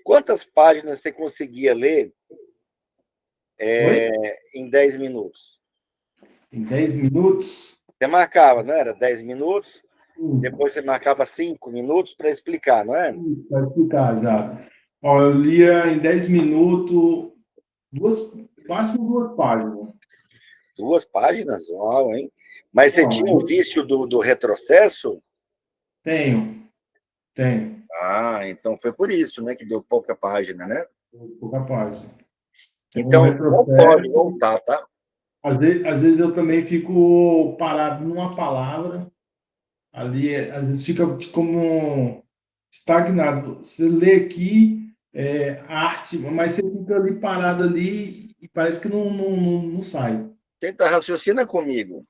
Quantas páginas você conseguia ler Oi? em 10 minutos? Em 10 minutos? Você marcava, não era? 10 minutos, Sim, depois você marcava 5 minutos para explicar, não é? vai explicar já. Ó, eu lia em 10 minutos, máximo duas páginas. 2 páginas? Uau, hein? Mas você Ó, tinha o vício do retrocesso? tenho, tenho. Ah, então foi por isso, né, que deu pouca página, né? Pouca página. Tem um Então, não pode retrocesso. voltar, tá? Às vezes eu também fico parado numa palavra, ali, às vezes fica como estagnado. Você lê aqui arte, mas você fica ali parado ali e parece que não sai. Tenta raciocinar comigo.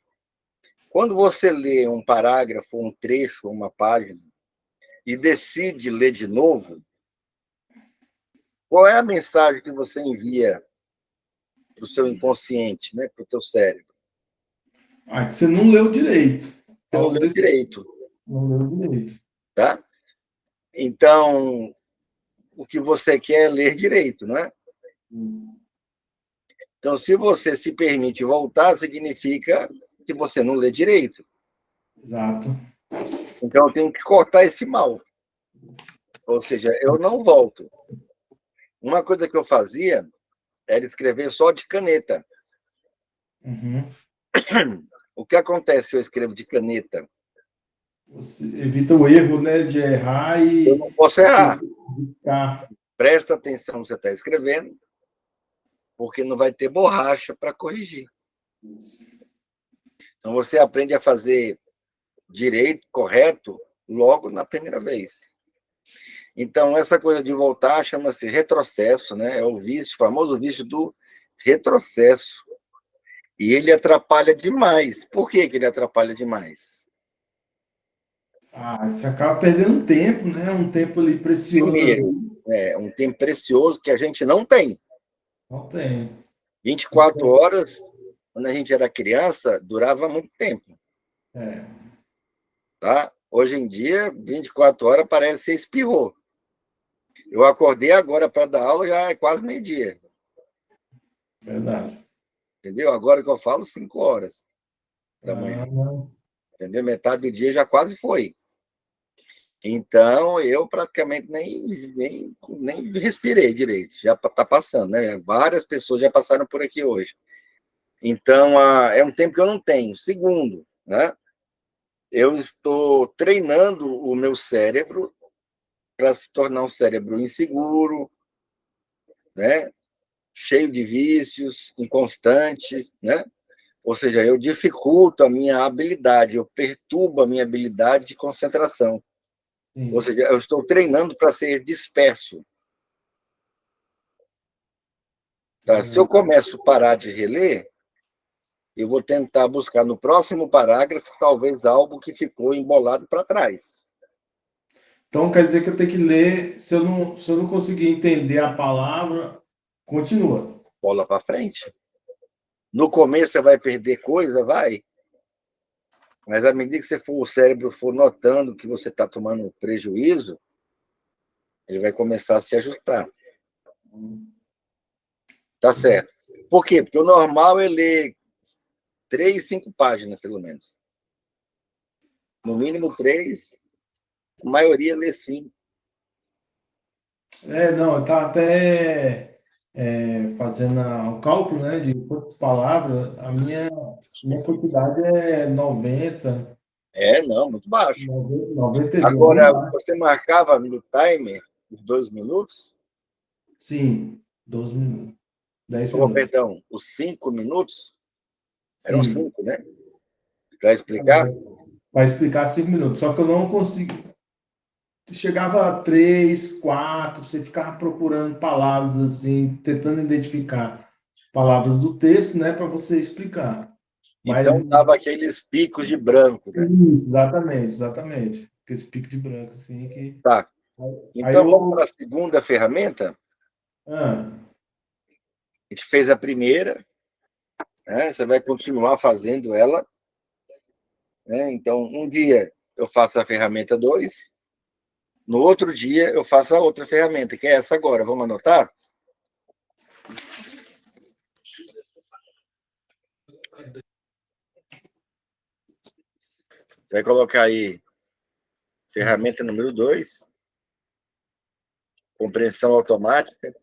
Quando você lê um parágrafo, um trecho, uma página, e decide ler de novo, qual é a mensagem que você envia para o seu inconsciente, né, para o teu cérebro? Ah, que você não leu direito. Você não Algo leu desse direito, não leu direito. tá? Então, o que você quer é ler direito, não é? Então, se você se permite voltar, significa que você não lê direito. Exato. Então, eu tenho que cortar esse mal. Ou seja, eu não volto. Uma coisa que eu fazia era escrever só de caneta. Uhum. O que acontece se eu escrevo de caneta? Você evita o erro, né, de errar Eu e não posso errar. ficar. Presta atenção no que você está escrevendo, porque não vai ter borracha para corrigir. Então, você aprende a fazer direito, correto, logo na primeira vez. Então, essa coisa de voltar chama-se retrocesso, né? É o vício, o famoso vício do retrocesso. E ele atrapalha demais. Por que ele atrapalha demais? Ah, você acaba perdendo tempo, né? Um tempo ali precioso Primeiro, ali. é um tempo precioso que a gente não tem. Não tem. 24 horas, quando a gente era criança, durava muito tempo. É, Tá? Hoje em dia, 24 horas parece que você espirrou. Eu acordei agora para dar aula, já é quase meio-dia. verdade. Entendeu? Agora que eu falo, 5 horas da manhã. Ah, não. Entendeu? Metade do dia já quase foi. Então, eu praticamente nem respirei direito. Já está passando, né? Várias pessoas já passaram por aqui hoje. Então, é um tempo que eu não tenho. Segundo, né? Eu estou treinando o meu cérebro para se tornar um cérebro inseguro, né? Cheio de vícios, inconstante, né? Ou seja, eu dificulto a minha habilidade, eu perturbo a minha habilidade de concentração. Ou Sim. seja, eu estou treinando para ser disperso. Tá? Se eu Ah, começo a parar de reler, eu vou tentar buscar no próximo parágrafo talvez algo que ficou embolado para trás. então quer dizer que eu tenho que ler, se eu não conseguir entender a palavra, continua. Bola para frente. No começo você vai perder coisa, vai, mas à medida que o cérebro for notando que você está tomando prejuízo, ele vai começar a se ajustar. Tá certo. Por quê? Porque o normal é ler 3, 5 páginas, pelo menos. No mínimo 3, a maioria lê 5. Não, eu estava até fazendo o cálculo, né, de quantas palavras, a minha quantidade é 90, Não, muito baixo. 92, Agora, não. você marcava no timer os 2 minutos, Sim, 12 minutos, 10 ou, minutos. perdão, os 5 minutos, eram Sim, 5, né? Para explicar. vai explicar 5 minutos. Só que eu não consigo. Chegava a 3, 4, você ficava procurando palavras assim, tentando identificar palavras do texto, né, para você explicar. Mas, Então, dava aqueles picos de branco, né? exatamente, exatamente. Esse pico de branco, assim, que. Tá. Aí Então, vamos para eu. a segunda ferramenta. Ah, A gente fez a primeira, né? Você vai continuar fazendo ela, né? Então, um dia eu faço a ferramenta 2, No outro dia, eu faço a outra ferramenta, que é essa agora. Vamos anotar? Você vai colocar aí ferramenta número 2, compreensão automática.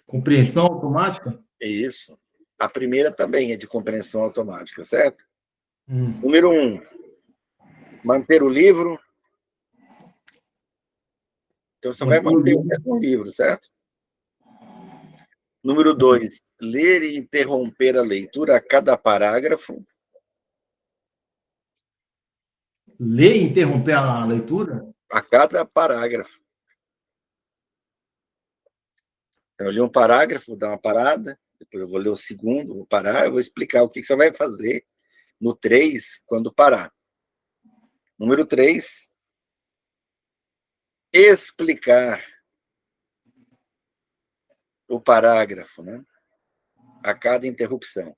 Compreensão automática? Isso. A primeira também é de compreensão automática, certo? Hum. Número 1, manter o livro. Então, você vai manter o mesmo livro, certo? Número 2, ler e interromper a leitura a cada parágrafo. Ler e interromper a leitura? A cada parágrafo. Eu li um parágrafo, vou dar uma parada, depois eu vou ler o segundo, vou parar, eu vou explicar o que você vai fazer no 3 quando parar. Número 3, explicar o parágrafo, né? A cada interrupção.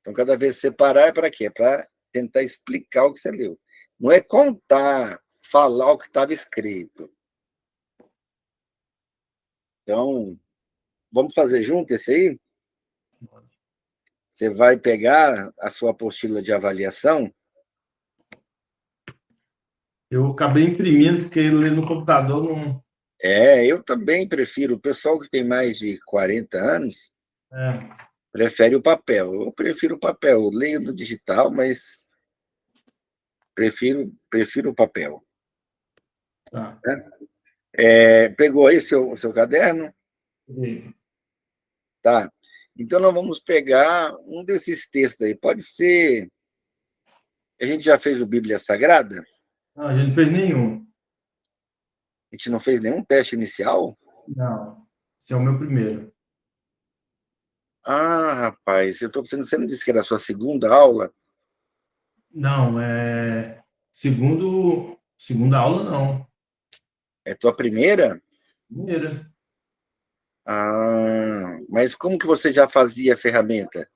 Então, cada vez que você parar, é para quê? É para tentar explicar o que você leu. Não é contar, falar o que estava escrito. Então, vamos fazer junto esse aí? Você vai pegar a sua apostila de avaliação. Eu acabei imprimindo, porque ler no computador não. Eu também prefiro. O pessoal que tem mais de 40 anos É, prefere o papel. Eu prefiro o papel. Eu leio no digital, mas prefiro o papel. tá. Pegou aí seu caderno? Tá. Então, nós vamos pegar um desses textos aí. Pode ser. A gente já fez o Bíblia Sagrada? Não, a gente não fez nenhum. A gente não fez nenhum teste inicial? Não. Esse é o meu primeiro. Ah, rapaz, eu estou pensando, você não disse que era a sua segunda aula? Não, segunda aula, não. É tua primeira? Primeira. Ah, mas como que você já fazia a ferramenta?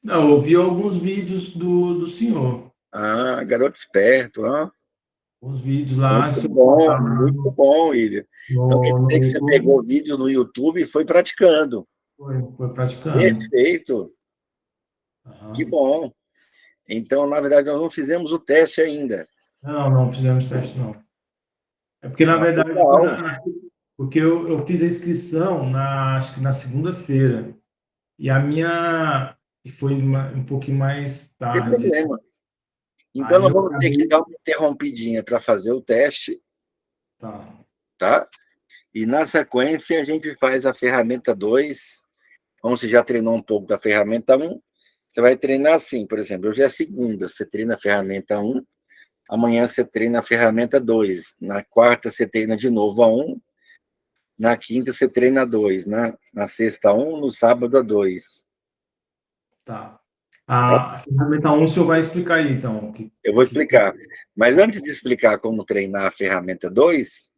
Não, eu vi alguns vídeos do senhor. Ah, garoto esperto, ah. Uns vídeos lá, se eu botar Muito bom, William. Então quer no dizer que você YouTube, pegou vídeos no YouTube e foi praticando. foi praticando. Perfeito, que Aham. bom. Então, na verdade, nós não fizemos o teste ainda. Não fizemos teste, não. É porque, na Ah, verdade, legal. porque eu fiz a inscrição acho que na segunda-feira. E foi um pouquinho mais Não tem tarde. problema. Então, Aí nós eu vamos ter que acabei. dar uma interrompidinha para fazer o teste, Tá. tá? E na sequência a gente faz a ferramenta 2. Como você já treinou um pouco da ferramenta 1, você vai treinar assim, por exemplo, hoje é segunda, você treina a ferramenta 1, amanhã você treina a ferramenta 2, na quarta você treina de novo a 1, na quinta você treina a 2, na sexta a 1, no sábado a 2. Tá. A ferramenta 1, o senhor vai explicar aí, então. Eu vou explicar. Mas antes de explicar como treinar a ferramenta 2,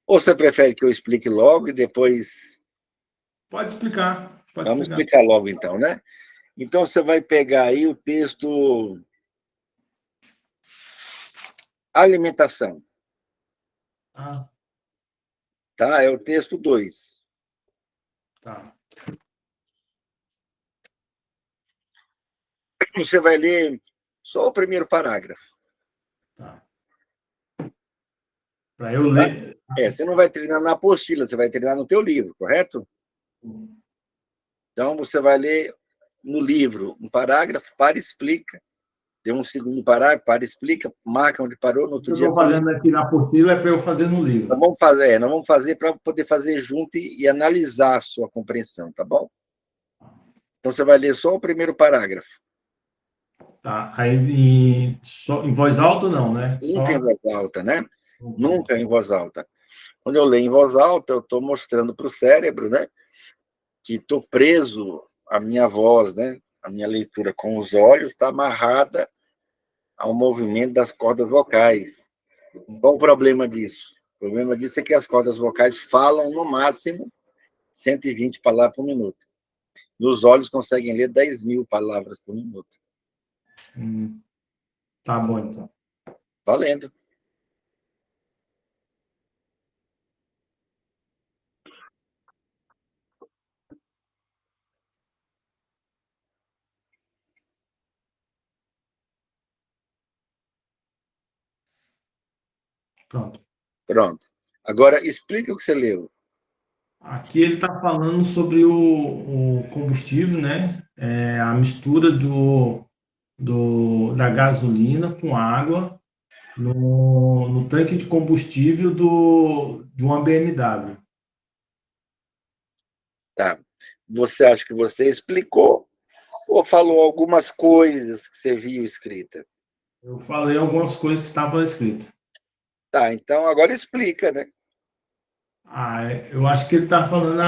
ou você prefere que eu explique logo e depois. Pode explicar, pode Vamos explicar. explicar logo então, né? Então você vai pegar aí o texto alimentação, Ah, tá? É o texto 2. tá. Você vai ler só o primeiro parágrafo. Tá. Para eu Tá? ler. Você não vai treinar na apostila, você vai treinar no teu livro, correto? Então, você vai ler no livro um parágrafo, para e explica. Tem um segundo parágrafo, para e explica, marca onde parou, no O que outro eu dia estou fazendo aqui na apostila é para eu fazer no livro. nós vamos fazer para poder fazer junto e analisar a sua compreensão, tá bom? Então, você vai ler só o primeiro parágrafo. Tá. Aí em voz alta, não, né? Nunca em Só. voz alta, né? Nunca em voz alta. Quando eu leio em voz alta, eu estou mostrando para o cérebro, né, que estou preso à minha voz, né? A minha leitura com os olhos está amarrada ao movimento das cordas vocais. Qual o problema disso? O problema disso é que as cordas vocais falam no máximo 120 palavras por minuto. E os olhos conseguem ler 10.000 palavras por minuto. Tá bom, então. Valendo. Pronto. Pronto. Agora, explica o que você leu. Aqui ele está falando sobre o combustível, né? A mistura da gasolina com água no tanque de combustível de uma BMW. Tá. Você acha que você explicou ou falou algumas coisas que você viu escrita? Eu falei algumas coisas que estavam escritas. Tá, então agora explica, né? Eu acho que ele está falando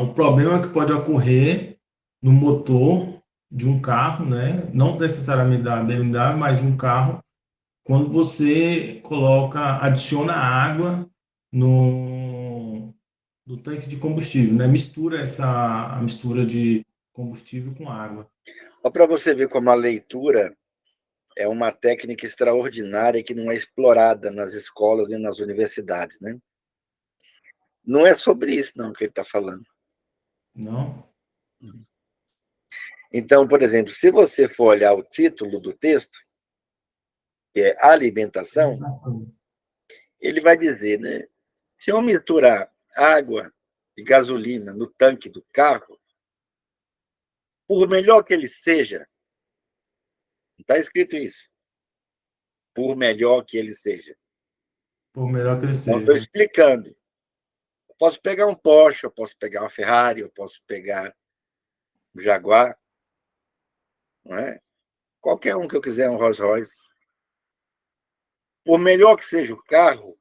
o problema que pode ocorrer no motor de um carro, né? Não necessariamente da BMW, mas de um carro, quando você adiciona água no tanque de combustível, né? Mistura a mistura de combustível com água. Só para você ver como a leitura é uma técnica extraordinária que não é explorada nas escolas e nas universidades, né? Não é sobre isso, não, que ele está falando. Não? Então, por exemplo, se você for olhar o título do texto, que é alimentação, ele vai dizer, né? Se eu misturar água e gasolina no tanque do carro, por melhor que ele seja, está escrito isso, por melhor que ele seja. Por melhor que ele Então, estou seja. explicando. Eu posso pegar um Porsche, eu posso pegar uma Ferrari, eu posso pegar um Jaguar, não é? Qualquer um que eu quiser, um Rolls Royce. Por melhor que seja o carro,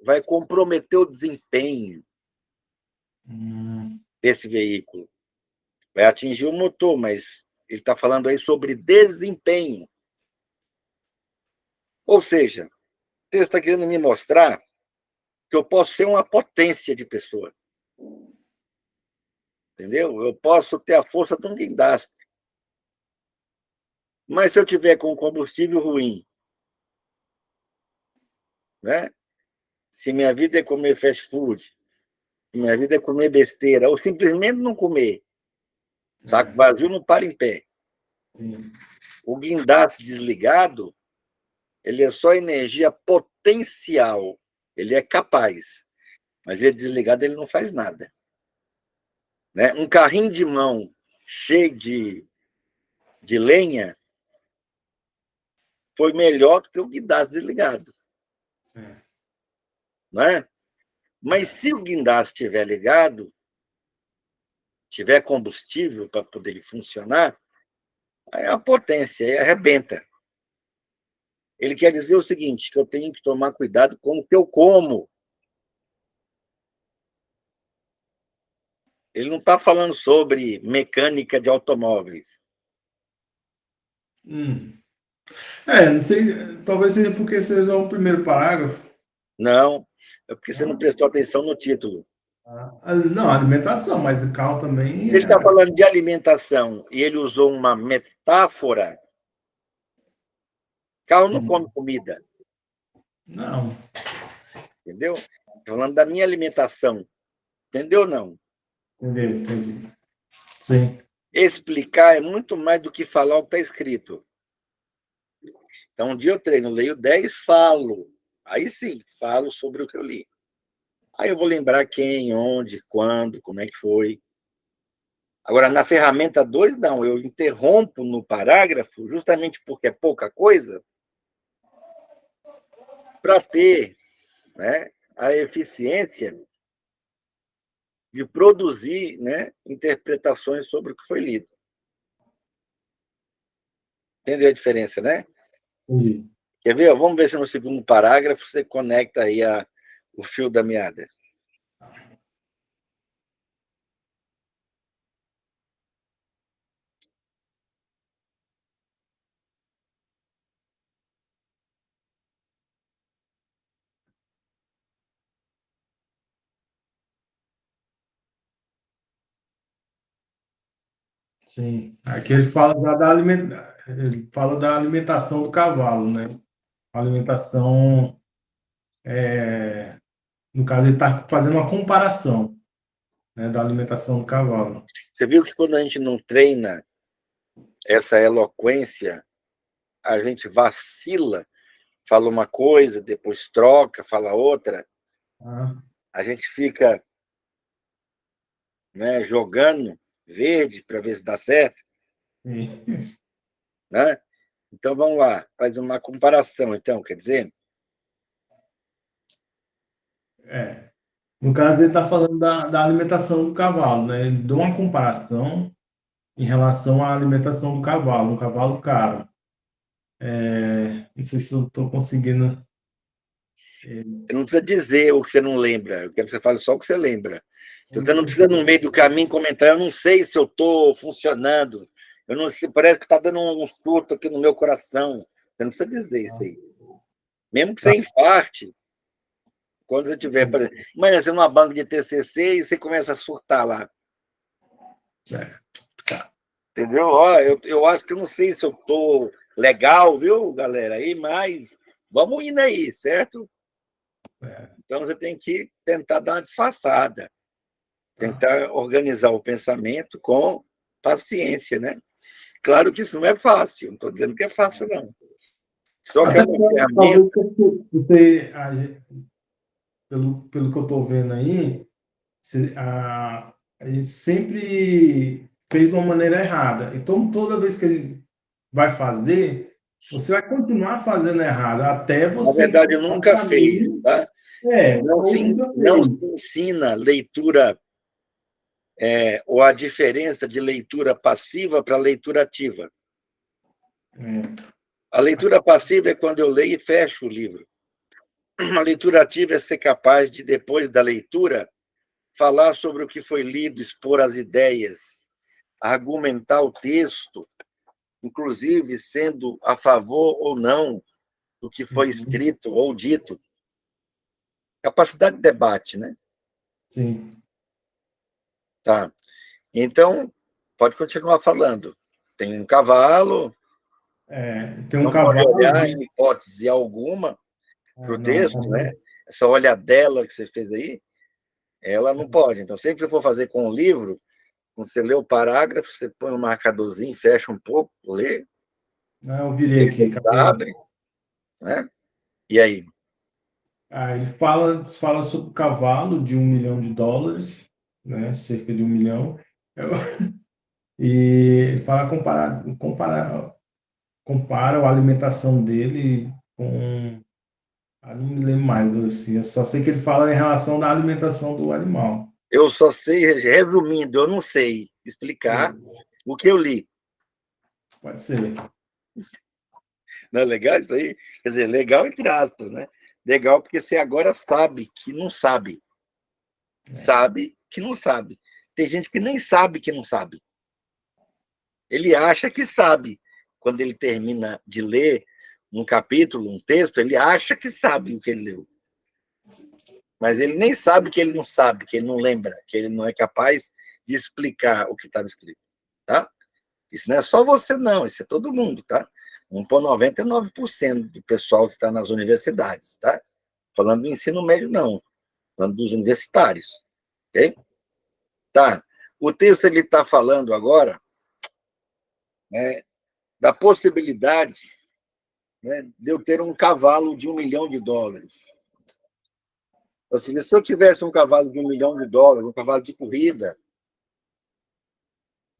vai comprometer o desempenho desse veículo. Vai atingir o motor, mas ele está falando aí sobre desempenho. Ou seja, o texto está querendo me mostrar que eu posso ser uma potência de pessoa. Entendeu? Eu posso ter a força de um guindaste. Mas se eu tiver com combustível ruim, né? Se minha vida é comer fast food, se minha vida é comer besteira, ou simplesmente não comer, saco vazio não para em pé. Sim. O guindaste desligado, ele é só energia potencial. Ele é capaz, mas ele desligado ele não faz nada. Né? Um carrinho de mão cheio de lenha foi melhor do que o guindaste desligado. Né? Mas se o guindaste estiver ligado, tiver combustível para poder ele funcionar, aí é a potência, aí arrebenta. Ele quer dizer o seguinte, que eu tenho que tomar cuidado com o que eu como. Ele não está falando sobre mecânica de automóveis. Não sei, talvez seja porque seja o primeiro parágrafo. Não, é porque você não Não? prestou atenção no título. Não, alimentação, mas o carro também Ele está falando de alimentação e ele usou uma metáfora. Carro não come comida, Não, entendeu? Estou falando da minha alimentação, entendeu? Não. entendi. Sim. Explicar é muito mais do que falar o que está escrito. Então, um dia eu treino, leio 10, falo. Aí sim, falo sobre o que eu li. Aí eu vou lembrar quem, onde, quando, como é que foi. Agora, na ferramenta 2 não. Eu interrompo no parágrafo, justamente porque é pouca coisa, para ter, né, a eficiência de produzir, né, interpretações sobre o que foi lido. Entendeu a diferença, né? Entendi. Quer ver? Vamos ver se no segundo parágrafo você conecta aí o fio da meada. Sim. Aqui ele fala ele fala da alimentação do cavalo, né? A alimentação, no caso, ele está fazendo uma comparação, né, da alimentação do cavalo. Você viu que quando a gente não treina essa eloquência, a gente vacila, fala uma coisa, depois troca, fala outra, Ah, a gente fica, né, jogando verde para ver se dá certo, sim. né? Então vamos lá, faz uma comparação, então, quer dizer, É. No caso, ele está falando da alimentação do cavalo, né? Ele deu uma comparação em relação à alimentação do cavalo, um cavalo caro. Não sei se eu estou conseguindo. você não precisa dizer o que você não lembra, eu quero que você fale só o que você lembra. Então, você não precisa, no meio do caminho, comentar, eu não sei se eu estou funcionando, eu não sei, parece que está dando um surto aqui no meu coração. Você não precisa dizer isso aí. Mesmo que você infarte, quando você tiver, por exemplo, imagina você numa banca de TCC e você começa a surtar lá. Entendeu? Ó, eu acho que eu não sei se eu estou legal, viu, galera? Aí, mas vamos indo aí, certo? Então você tem que tentar dar uma disfarçada, tentar organizar o pensamento com paciência, né? Claro que isso não é fácil, não estou dizendo que é fácil, não. Só que é Até uma talvez ferramenta. você, pelo que eu estou vendo aí, a gente sempre fez de uma maneira errada. Então, toda vez que a gente vai fazer, você vai continuar fazendo errado até Na você verdade, eu encontrar o nunca fez, caminho. tá? Não Ou se, nunca não fez. se ensina leitura, ou a diferença de leitura passiva para leitura ativa. É, A leitura passiva é quando eu leio e fecho o livro. A leitura ativa é ser capaz de, depois da leitura, falar sobre o que foi lido, expor as ideias, argumentar o texto, inclusive sendo a favor ou não do que foi uhum, escrito ou dito. Capacidade de debate, né? sim. Tá. Então, pode continuar falando. Tem um cavalo, Tem um não pode cavalo. olhar em hipótese alguma para o Não, texto, né? Essa olhadela que você fez aí, ela não pode. Então, sempre que você for fazer com o livro, quando você lê o parágrafo, você põe um marcadorzinho, fecha um pouco, lê, não, eu virei aqui. depois abre, né? E aí? Ele fala sobre o cavalo de US$ 1 milhão, né? Cerca de 1 milhão. E ele fala compara a alimentação dele com. Não me lembro mais, assim, eu só sei que ele fala em relação da alimentação do animal. Eu só sei, resumindo, eu não sei explicar É, o que eu li. pode ser. Não é legal isso aí? Quer dizer, legal entre aspas, né? Legal porque você agora sabe que não sabe. Sabe que não sabe. Tem gente que nem sabe que não sabe. Ele acha que sabe. Quando ele termina de ler um capítulo, um texto, ele acha que sabe o que ele leu. Mas ele nem sabe que ele não sabe, que ele não lembra, que ele não é capaz de explicar o que estava escrito. Tá? Isso não é só você, não, isso é todo mundo, tá? 99% do pessoal que está nas universidades, tá? Falando do ensino médio, não. Falando dos universitários. Ok? Tá. O texto ele está falando agora, né, da possibilidade, né, de eu ter um cavalo de US$ 1 milhão. Ou seja, se eu tivesse um cavalo de US$ 1 milhão, um cavalo de corrida,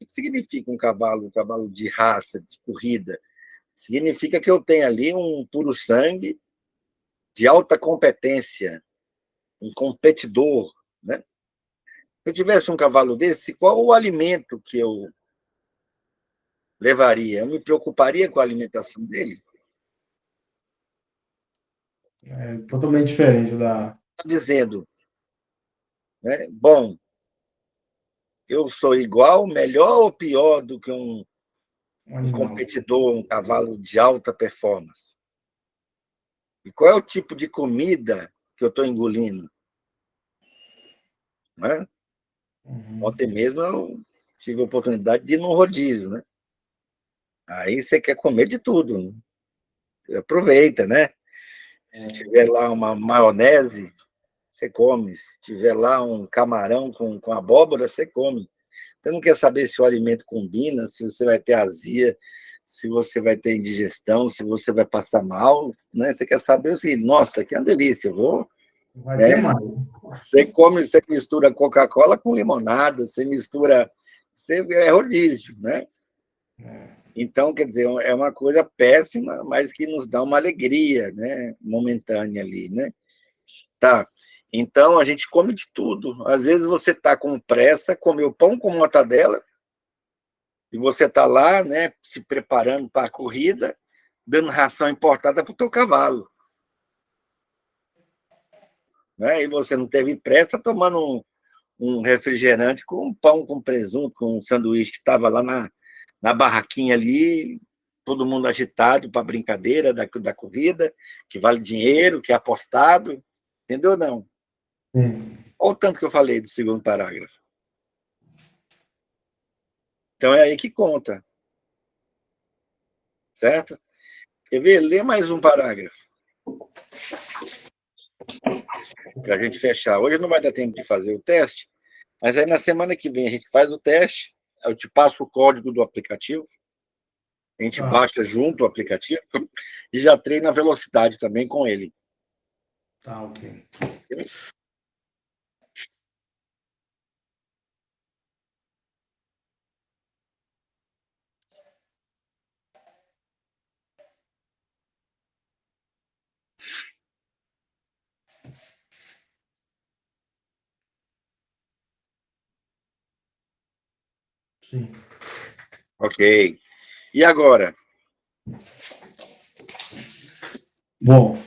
o que significa um cavalo de raça, de corrida? Significa que eu tenho ali um puro sangue de alta competência, um competidor, né? Se eu tivesse um cavalo desse, qual o alimento que eu levaria? Eu me preocuparia com a alimentação dele? É totalmente diferente Está dizendo, né? Bom, eu sou igual, melhor ou pior do que um um animal. competidor, um cavalo de alta performance? E qual é o tipo de comida que eu estou engolindo? Né? Uhum. Ontem mesmo eu tive a oportunidade de ir num rodízio, né? Aí você quer comer de tudo, né? Você aproveita, né? Se tiver lá uma maionese, você come. Se tiver lá um camarão com abóbora, você come. Você não quer saber se o alimento combina, se você vai ter azia, se você vai ter indigestão, se você vai passar mal, né? Você quer saber o seguinte, nossa, que é uma delícia, eu vou... Vai ter Né? mais. Você come, você mistura Coca-Cola com limonada, você mistura... é rodízio, né? Então, quer dizer, é uma coisa péssima, mas que nos dá uma alegria, né? Momentânea ali, né? Tá. Então, a gente come de tudo. Às vezes você está com pressa, comeu pão com mortadela, e você está lá, né, se preparando para a corrida, dando ração importada para o teu cavalo. Né? E você não teve pressa, tomando um refrigerante com um pão com presunto, com um sanduíche que estava lá na barraquinha ali, todo mundo agitado para a brincadeira da corrida, que vale dinheiro, que é apostado. Entendeu, não? Sim. Olha o tanto que eu falei do segundo parágrafo. Então, é aí que conta. Certo? Quer ver? Lê mais um parágrafo. Para a gente fechar. Hoje não vai dar tempo de fazer o teste, mas aí na semana que vem a gente faz o teste, eu te passo o código do aplicativo, a gente baixa junto o aplicativo e já treina a velocidade também com ele. Tá, ok. Sim. Ok. E agora? Bom,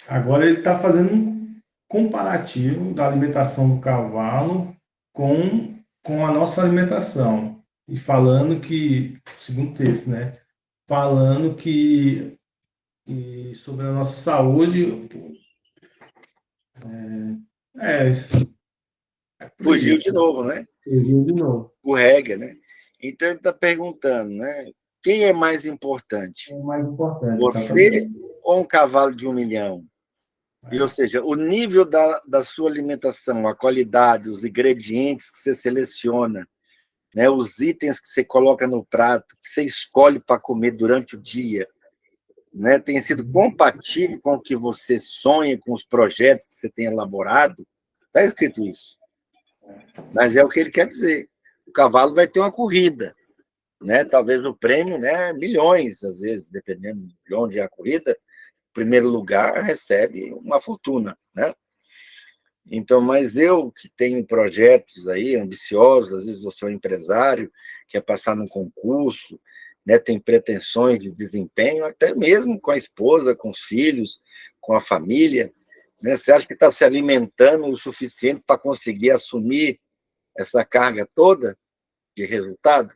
agora ele está fazendo um comparativo da alimentação do cavalo com a nossa alimentação. E falando que, segundo o texto, né? Falando que sobre a nossa saúde. É, Fugiu de novo, né? fugiu de novo. O reggae, né? Então ele está perguntando, né? Quem é mais importante? É o mais importante, Você exatamente. ou um cavalo de 1 milhão? E, ou seja, o nível da sua alimentação, a qualidade, os ingredientes que você seleciona, né, os itens que você coloca no prato, que você escolhe para comer durante o dia, né, tem sido compatível com o que você sonha, com os projetos que você tem elaborado. Está escrito isso. Mas é o que ele quer dizer. O cavalo vai ter uma corrida, né? Talvez o prêmio, né, milhões, às vezes, dependendo de onde é a corrida, primeiro lugar recebe uma fortuna, né? Então, mas eu que tenho projetos aí ambiciosos, às vezes você é um empresário, quer passar num concurso, né, tem pretensões de desempenho, até mesmo com a esposa, com os filhos, com a família, né? Você acha que está se alimentando o suficiente para conseguir assumir essa carga toda de resultado?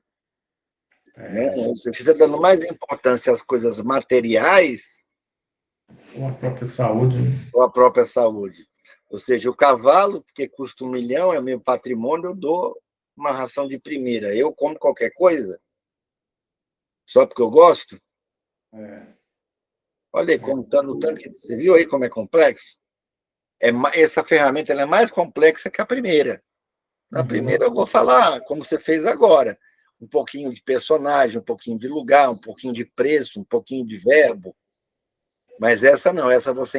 Né? Você está dando mais importância às coisas materiais Com a própria saúde, né? ou à própria saúde. Ou seja, o cavalo, porque custa 1 milhão, é meu patrimônio, eu dou uma ração de primeira. Eu como qualquer coisa, só porque eu gosto. Olha aí, contando o tanto que você viu aí como é complexo? Essa ferramenta ela é mais complexa que a primeira. Na primeira eu vou falar, como você fez agora, um pouquinho de personagem, um pouquinho de lugar, um pouquinho de preço, um pouquinho de verbo. Mas essa não, essa você